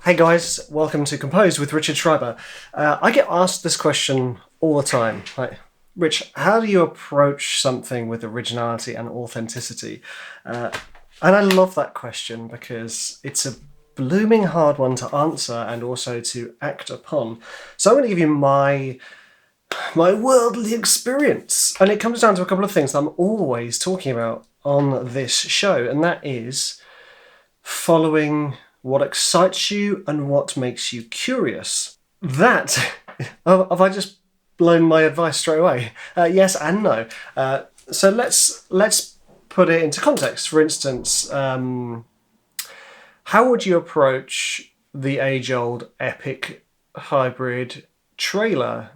Hey guys, welcome to Compose with Richard Schreiber. I get asked this question all the time. Like, Rich, how do you approach something with originality and authenticity? And I love that question because it's a blooming hard one to answer and also to act upon. So I'm going to give you my worldly experience. And it comes down to a couple of things that I'm always talking about on this show, and that is following what excites you and what makes you curious. That, have I just blown my advice straight away? Yes and no. So let's put it into context. For instance, how would you approach the age-old epic hybrid trailer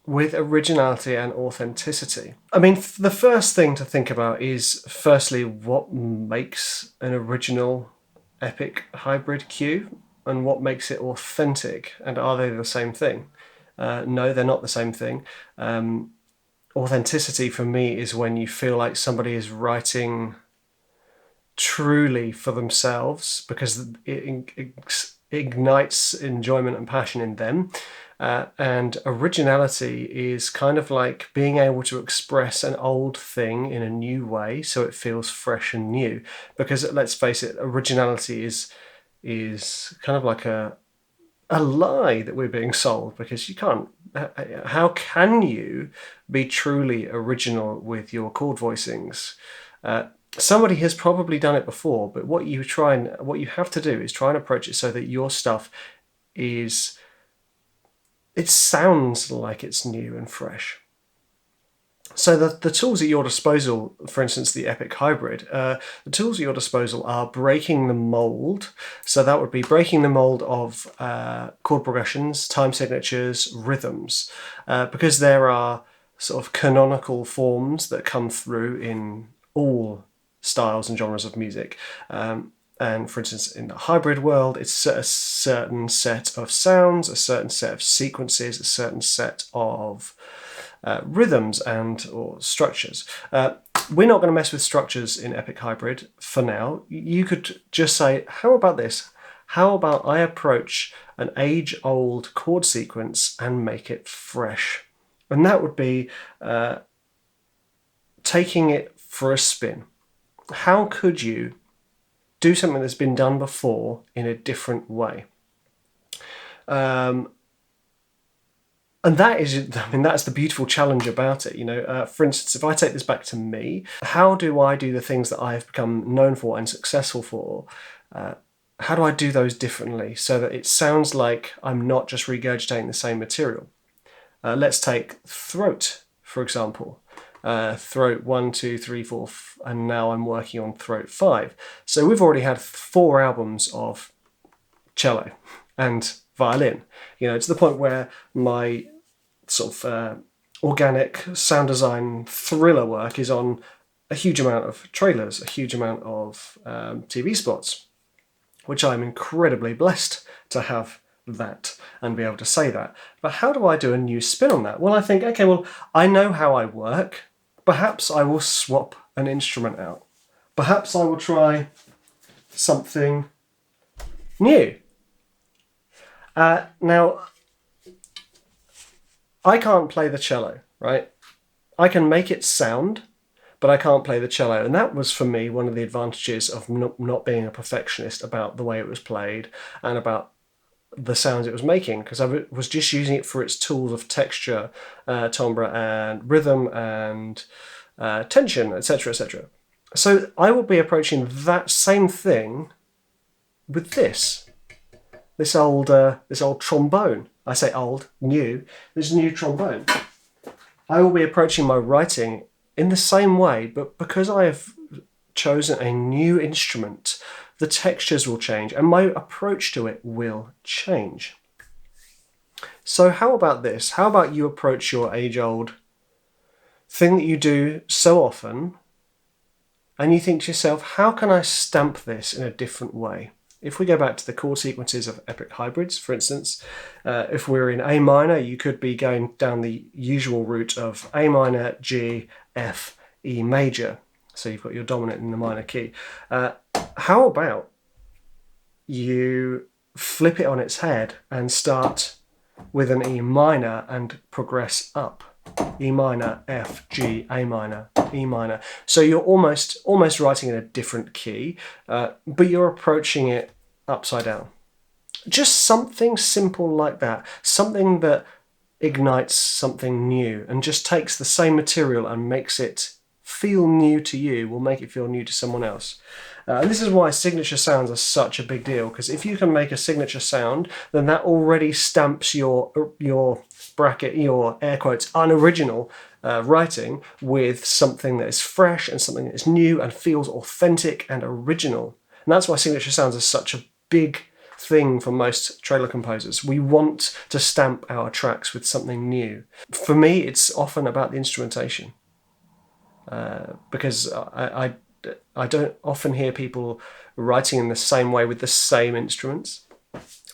with originality and authenticity? I mean, the first thing to think about is, firstly, what makes an original epic hybrid cue and what makes it authentic, and are they the same thing? No, they're not the same thing. Authenticity for me is when you feel like somebody is writing truly for themselves because it ignites enjoyment and passion in them. And originality is kind of like being able to express an old thing in a new way so it feels fresh and new. Because let's face it, originality is kind of like a lie that we're being sold, because you can't. How can you be truly original with your chord voicings? Somebody has probably done it before, but what you have to do is try and approach it so that your stuff it sounds like it's new and fresh. So the tools at your disposal, for instance, the Epic Hybrid, the tools at your disposal are breaking the mold. So that would be breaking the mold of chord progressions, time signatures, rhythms, because there are sort of canonical forms that come through in all styles and genres of music. And for instance, in the hybrid world, it's a certain set of sounds, a certain set of sequences, a certain set of rhythms or structures. We're not going to mess with structures in Epic Hybrid for now. You could just say, how about this? How about I approach an age-old chord sequence and make it fresh? And that would be taking it for a spin. How could you do something that's been done before in a different way? And that's the beautiful challenge about it. For instance, if I take this back to me, how do I do the things that I have become known for and successful for? How do I do those differently so that it sounds like I'm not just regurgitating the same material? Let's take throat, for example. Throat 1, 2, 3, 4, and now I'm working on throat 5. So we've already had 4 albums of cello and violin, to the point where my sort of organic sound design thriller work is on a huge amount of trailers, a huge amount of TV spots, which I'm incredibly blessed to have that and be able to say that. But how do I do a new spin on that? Well, I think, okay, well, I know how I work. Perhaps I will swap an instrument out. Perhaps I will try something new. Now, I can't play the cello, right? I can make it sound, but I can't play the cello. And that was, for me, one of the advantages of not being a perfectionist about the way it was played and about the sounds it was making, because I was just using it for its tools of texture, timbre, and rhythm, and tension, etc., etc. So I will be approaching that same thing with this old trombone. I say old, new. This new trombone. I will be approaching my writing in the same way, but because I have chosen a new instrument, the textures will change and my approach to it will change. So how about this? How about you approach your age-old thing that you do so often and you think to yourself, how can I stamp this in a different way? If we go back to the chord sequences of epic hybrids, for instance, if we're in A minor, you could be going down the usual route of A minor, G, F, E major. So you've got your dominant in the minor key. How about you flip it on its head and start with an E minor and progress up. E minor, F, G, A minor, E minor. So you're almost writing in a different key, but you're approaching it upside down. Just something simple like that, something that ignites something new and just takes the same material and makes it feel new to you, will make it feel new to someone else. And this is why signature sounds are such a big deal, because if you can make a signature sound, then that already stamps your bracket, your air quotes, unoriginal writing with something that is fresh and something that is new and feels authentic and original. And that's why signature sounds are such a big thing for most trailer composers. We want to stamp our tracks with something new. For me, it's often about the instrumentation, because I don't often hear people writing in the same way with the same instruments.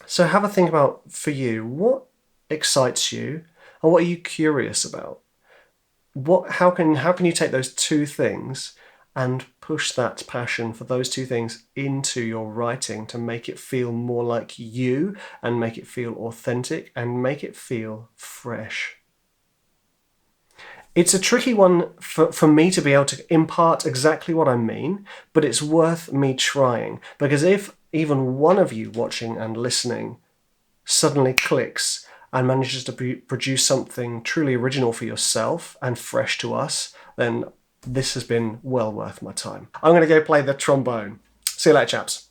So have a think about, for you, what excites you and what are you curious about? How can you take those two things and push that passion for those two things into your writing to make it feel more like you and make it feel authentic and make it feel fresh? It's a tricky one for me to be able to impart exactly what I mean, but it's worth me trying, because if even one of you watching and listening suddenly clicks and manages to produce something truly original for yourself and fresh to us, then this has been well worth my time. I'm going to go play the trombone. See you later, chaps.